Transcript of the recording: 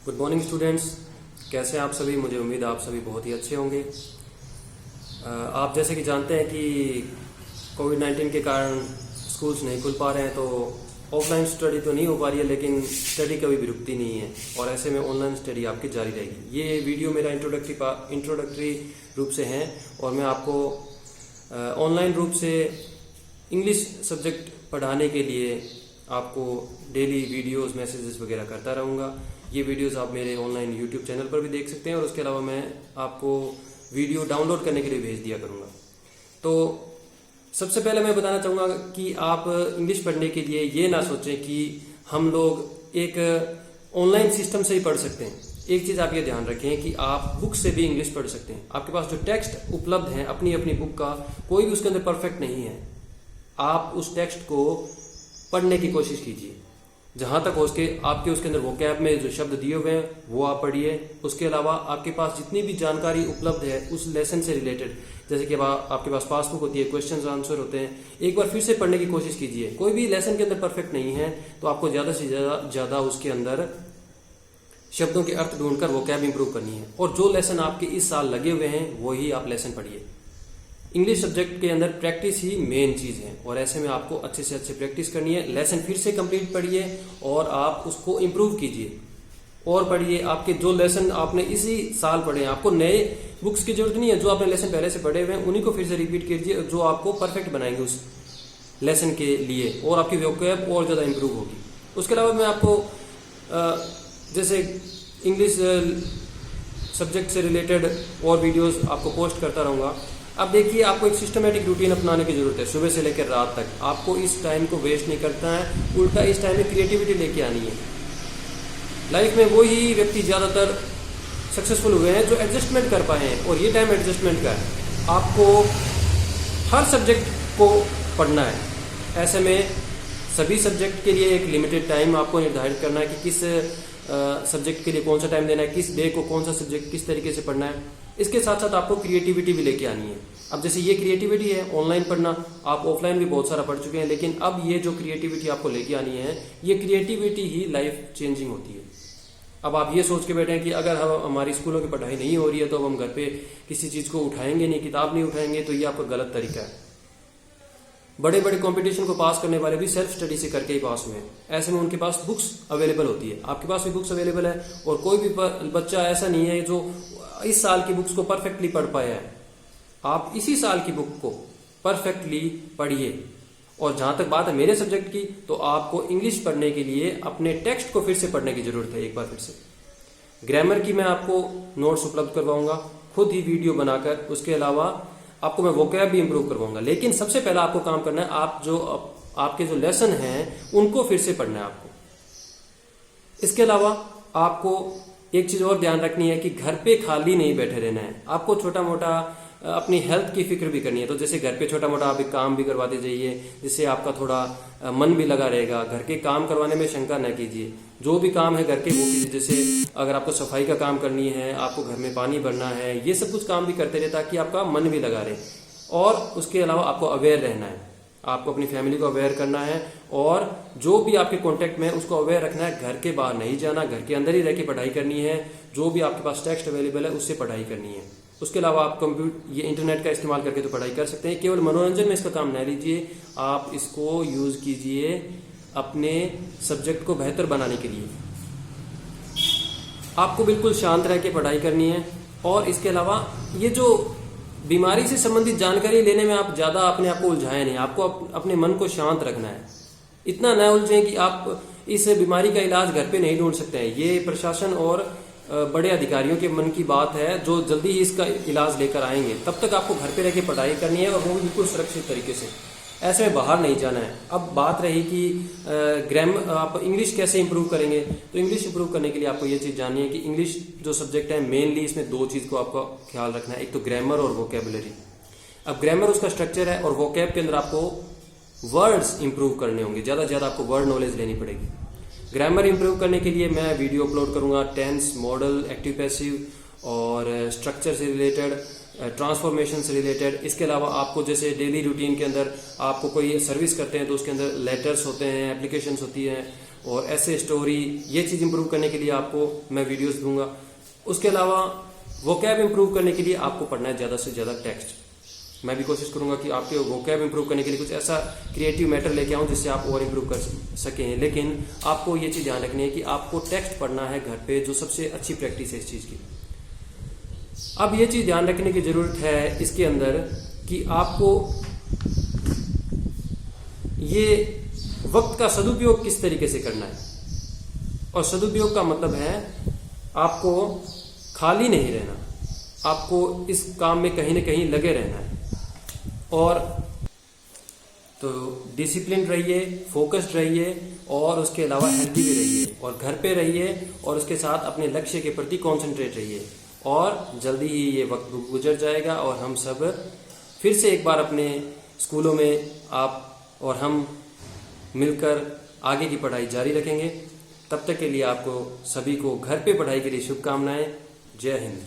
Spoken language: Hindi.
गुड मॉर्निंग स्टूडेंट्स, कैसे हैं आप सभी। मुझे उम्मीद है आप सभी बहुत ही अच्छे होंगे। आप जैसे कि जानते हैं कि कोविड-19 के कारण स्कूल्स नहीं खुल पा रहे हैं, तो ऑफलाइन स्टडी तो नहीं हो पा रही है, लेकिन स्टडी कभी भी रुकती नहीं है और ऐसे में ऑनलाइन स्टडी आपकी जारी रहेगी। ये वीडियो मेरा इंट्रोडक्टरी रूप से है और मैं आपको ऑनलाइन रूप से इंग्लिश सब्जेक्ट पढ़ाने के लिए आपको डेली वीडियोस, मैसेजेस वगैरह करता रहूँगा। ये वीडियोस आप मेरे ऑनलाइन यूट्यूब चैनल पर भी देख सकते हैं और उसके अलावा मैं आपको वीडियो डाउनलोड करने के लिए भेज दिया करूँगा। तो सबसे पहले मैं बताना चाहूँगा कि आप इंग्लिश पढ़ने के लिए ये ना सोचें कि हम लोग एक ऑनलाइन सिस्टम से ही पढ़ सकते हैं। एक चीज़ आप ये ध्यान रखें कि आप बुक से भी इंग्लिश पढ़ सकते हैं। आपके पास जो टेक्स्ट उपलब्ध है अपनी अपनी बुक का, कोई भी उसके अंदर परफेक्ट नहीं है। आप उस टेक्स्ट को पढ़ने की कोशिश कीजिए, जहां तक हो सके आपके उसके अंदर वोकैब में जो शब्द दिए हुए हैं वो आप पढ़िए। उसके अलावा आपके पास जितनी भी जानकारी उपलब्ध है उस लेसन से रिलेटेड, जैसे कि आपके पास पासबुक होती है, क्वेश्चंस आंसर होते हैं, एक बार फिर से पढ़ने की कोशिश कीजिए। कोई भी लेसन के अंदर परफेक्ट नहीं है तो आपको ज्यादा से ज्यादा उसके अंदर शब्दों के अर्थ ढूंढकर वोकैब इंप्रूव करनी है और जो लेसन आपके इस साल लगे हुए हैं वही आप लेसन पढ़िए। इंग्लिश सब्जेक्ट के अंदर प्रैक्टिस ही मेन चीज है और ऐसे में आपको अच्छे से अच्छे प्रैक्टिस करनी है। लेसन फिर से कंप्लीट पढ़िए और आप उसको इम्प्रूव कीजिए और पढ़िए। आपके जो लेसन आपने इसी साल पढ़े हैं, आपको नए बुक्स की जरूरत नहीं है। जो आपने लेसन पहले से पढ़े हुए हैं उन्हीं को फिर से रिपीट कीजिए, जो आपको परफेक्ट बनाएंगे उस लेसन के लिए और आपकी वोकैब और ज्यादा इंप्रूव होगी। उसके अलावा मैं आपको जैसे इंग्लिश सब्जेक्ट से रिलेटेड और वीडियोस आपको पोस्ट करता रहूंगा। अब देखिए, आपको एक सिस्टमेटिक रूटीन अपनाने की जरूरत है। सुबह से लेकर रात तक आपको इस टाइम को वेस्ट नहीं करता है, उल्टा इस टाइम में क्रिएटिविटी लेके आनी है। लाइफ में वही व्यक्ति ज्यादातर सक्सेसफुल हुए हैं जो एडजस्टमेंट कर पाए हैं और ये टाइम एडजस्टमेंट का है। आपको हर सब्जेक्ट को पढ़ना है। ऐसे में सभी सब्जेक्ट के लिए एक लिमिटेड टाइम आपको निर्धारित करना है कि किस सब्जेक्ट के लिए कौन सा टाइम देना है, किस डे को कौन सा सब्जेक्ट किस तरीके से पढ़ना है। इसके साथ साथ आपको क्रिएटिविटी भी लेके आनी है। अब जैसे ये क्रिएटिविटी है ऑनलाइन पढ़ना, आप ऑफलाइन भी बहुत सारा पढ़ चुके हैं, लेकिन अब ये जो क्रिएटिविटी आपको लेके आनी है, ये क्रिएटिविटी ही लाइफ चेंजिंग होती है। अब आप ये सोच के बैठे हैं कि अगर हमारी स्कूलों की पढ़ाई नहीं हो रही है तो अब हम घर पे किसी चीज को उठाएंगे नहीं, किताब नहीं उठाएंगे, तो ये आपका गलत तरीका है। बड़े बड़े कंपटीशन को पास करने वाले भी सेल्फ स्टडी से करके ही पास हुए हैं। ऐसे में उनके पास बुक्स अवेलेबल होती है, आपके पास भी बुक्स अवेलेबल है और कोई भी बच्चा ऐसा नहीं है जो इस साल की बुक्स को परफेक्टली पढ़ पाया है। आप इसी साल की बुक को परफेक्टली पढ़िए। और जहां तक बात है मेरे सब्जेक्ट की, तो आपको इंग्लिश पढ़ने के लिए अपने टेक्स्ट को फिर से पढ़ने की जरूरत है। एक बार फिर से ग्रामर की मैं आपको नोट्स उपलब्ध करवाऊंगा खुद ही वीडियो बनाकर। उसके अलावा आपको मैं वोकैब भी इंप्रूव करवाऊंगा। लेकिन सबसे पहला आपको काम करना है, आपके जो लेसन हैं उनको फिर से पढ़ना है आपको। इसके अलावा आपको एक चीज और ध्यान रखनी है कि घर पे खाली नहीं बैठे रहना है। आपको छोटा मोटा अपनी हेल्थ की फिक्र भी करनी है। तो जैसे घर पे छोटा मोटा आप एक काम भी करवाते जाइए, जिससे आपका थोड़ा मन भी लगा रहेगा। घर के काम करवाने में शंका न कीजिए, जो भी काम है घर के वो कीजिए। जैसे अगर आपको सफाई का काम करनी है, आपको घर में पानी भरना है, ये सब कुछ काम भी करते रहे ताकि आपका मन भी लगा रहे। और उसके अलावा आपको अवेयर रहना है, आपको अपनी फैमिली को अवेयर करना है और जो भी आपके कांटेक्ट में उसको अवेयर रखना है। घर के बाहर नहीं जाना, घर के अंदर ही रह के पढ़ाई करनी है। जो भी आपके पास टेक्स्ट अवेलेबल है उससे पढ़ाई करनी है। उसके अलावा आप ये इंटरनेट का इस्तेमाल करके तो पढ़ाई कर सकते हैं। केवल मनोरंजन में इसका काम न लीजिए, आप इसको यूज कीजिए अपने सब्जेक्ट को बेहतर बनाने के लिए। आपको बिल्कुल शांत रह के पढ़ाई करनी है। और इसके अलावा ये जो बीमारी से संबंधित जानकारी लेने में आप ज्यादा अपने आप को उलझाए नहीं, आपको अपने मन को शांत रखना है। इतना न उलझें कि आप इस बीमारी का इलाज घर पे नहीं ढूंढ सकते हैं। ये प्रशासन और बड़े अधिकारियों के मन की बात है जो जल्दी ही इसका इलाज लेकर आएंगे। तब तक आपको घर पे रह के पढ़ाई करनी है और वो भी बिल्कुल सुरक्षित तरीके से। ऐसे में बाहर नहीं जाना है। अब बात रही कि आप इंग्लिश कैसे इंप्रूव करेंगे, तो इंग्लिश इंप्रूव करने के लिए आपको ये चीज जाननी है कि इंग्लिश जो सब्जेक्ट है मेनली इसमें दो चीज को आपको ख्याल रखना है। एक तो ग्रामर और वोकेबुलरी। अब ग्रामर उसका स्ट्रक्चर है और वोकैब के अंदर आपको वर्ड्स इंप्रूव करने होंगे, ज्यादा से ज्यादा आपको वर्ड नॉलेज लेनी पड़ेगी। ग्रामर इंप्रूव करने के लिए मैं वीडियो अपलोड करूंगा टेंस, मॉडल, एक्टिव पैसिव और स्ट्रक्चर से रिलेटेड, ट्रांसफॉर्मेशन से रिलेटेड। इसके अलावा आपको जैसे डेली रूटीन के अंदर आपको कोई सर्विस करते हैं तो उसके अंदर लेटर्स होते हैं, एप्लीकेशंस होती हैं, और ऐसे स्टोरी, ये चीज़ इंप्रूव करने के लिए आपको मैं वीडियोस दूंगा। उसके अलावा वोकैब इंप्रूव करने के लिए आपको पढ़ना है ज़्यादा से ज़्यादा टेक्स्ट। मैं भी कोशिश करूंगा कि आपके वोकैब इंप्रूव करने के लिए कुछ ऐसा क्रिएटिव मैटर लेके आऊं जिससे आप और इंप्रूव कर सकें। लेकिन आपको ये चीज़ ध्यान रखनी है कि आपको टेक्स्ट पढ़ना है घर पे, जो सबसे अच्छी प्रैक्टिस है इस चीज़ की। अब ये चीज़ ध्यान रखने की ज़रूरत है इसके अंदर कि आपको ये वक्त का सदुपयोग किस तरीके से करना है। और सदुपयोग का मतलब है आपको खाली नहीं रहना, आपको इस काम में कहीं ना कहीं लगे रहना है। और तो डिसिप्लिन रहिए, फोकस्ड रहिए और उसके अलावा हेल्दी भी रहिए और घर पे रहिए और उसके साथ अपने लक्ष्य के प्रति कॉन्सेंट्रेट रहिए। और जल्दी ही ये वक्त गुजर जाएगा और हम सब फिर से एक बार अपने स्कूलों में आप और हम मिलकर आगे की पढ़ाई जारी रखेंगे। तब तक के लिए आपको सभी को घर पे पढ़ाई के लिए शुभकामनाएं। जय हिंद।